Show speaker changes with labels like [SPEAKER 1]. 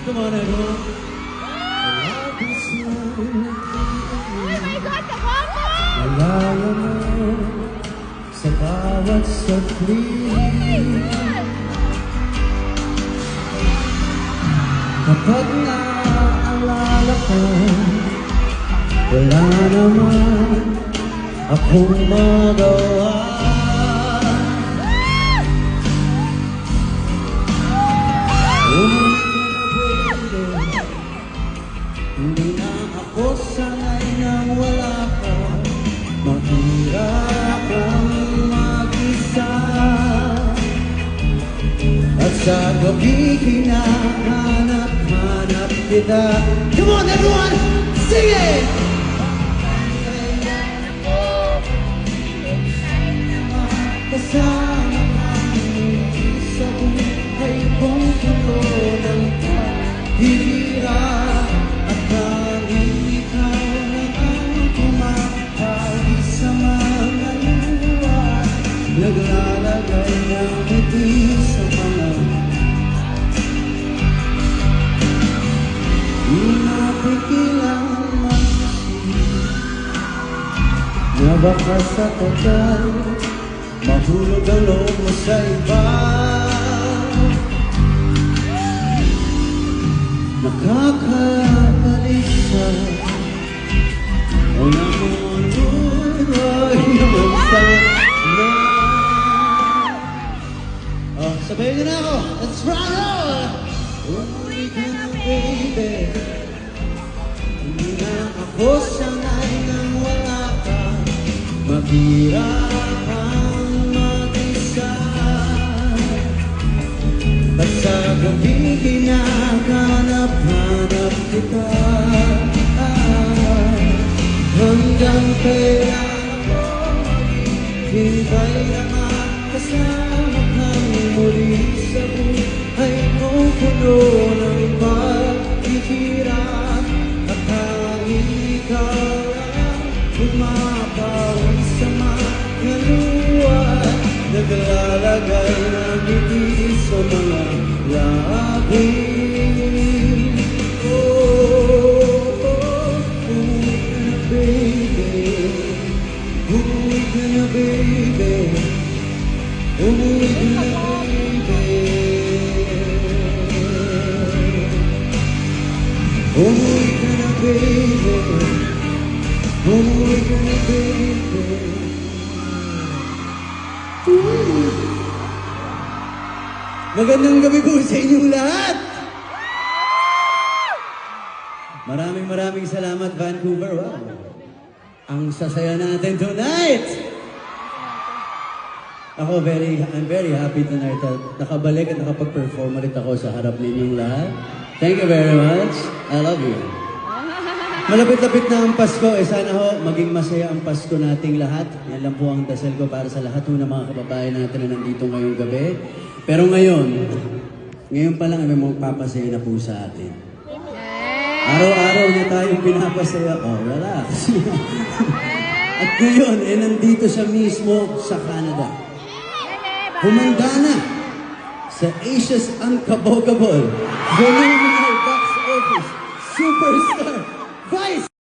[SPEAKER 1] Come on, everyone.
[SPEAKER 2] Oh my God, kawawa!
[SPEAKER 1] Malaya mo sa bawat saglit. Kapag naaalala ko, wala naman akong magawa. Hindi na ako sanay nang wala ka. Mahirap ang mag-isa. At sa gabi hinahanap-hanap kita. Come on everyone, sing it! Kasama kami sa buhay kong tulo ng paghihirap. At tanging ikaw na ang kumakawi sa mga luha. Naglalagay ng ngiti sa mga di napigilang mag-isip na baka sa tagal mahulog ang loob mo sa iba. Nakakabalisa o namunuloy naman sana. Oh, sabayin niyo na ako. Let's rock on! Umuwi ka na, baby. Hindi na ako sanay nang wala ka. Maghirap ang mag-isa. At sa gabi hinahanap-hanap kita. Hanggang kailan ko maghihintay na makasama kang muli sa buhay kong puno ng paghihirap. At tanging ikaw lang bumabawi sa mga luha. Naglalagay ng ngiti sa mga labi. Umuwi ka na, baby. Umuwi ka na, baby. Umuwi ka na, baby. Umuwi ka na, baby. Umuwi ka na, baby. Magandang gabi po sa inyong lahat! Maraming salamat, Vancouver. Wow! Ang sasaya natin tonight! I'm very happy tonight at nakabalik at nakapag-perform ulit ako sa harap ninyong lahat. Thank you very much. I love you. Malapit-lapit na ang Pasko. Sana ho, maging masaya ang Pasko nating lahat. Yan lang po ang dasal ko para sa lahat ng mga kababayan natin na nandito ngayong gabi. Pero ngayon pa lang may magpapasaya na po sa atin. Araw-araw na tayong pinapasaya. Oh, relax. At ngayon, nandito siya mismo sa Canada. Humanda na sa Asia's Unkabogable Phenomenal Box Office Superstar Vice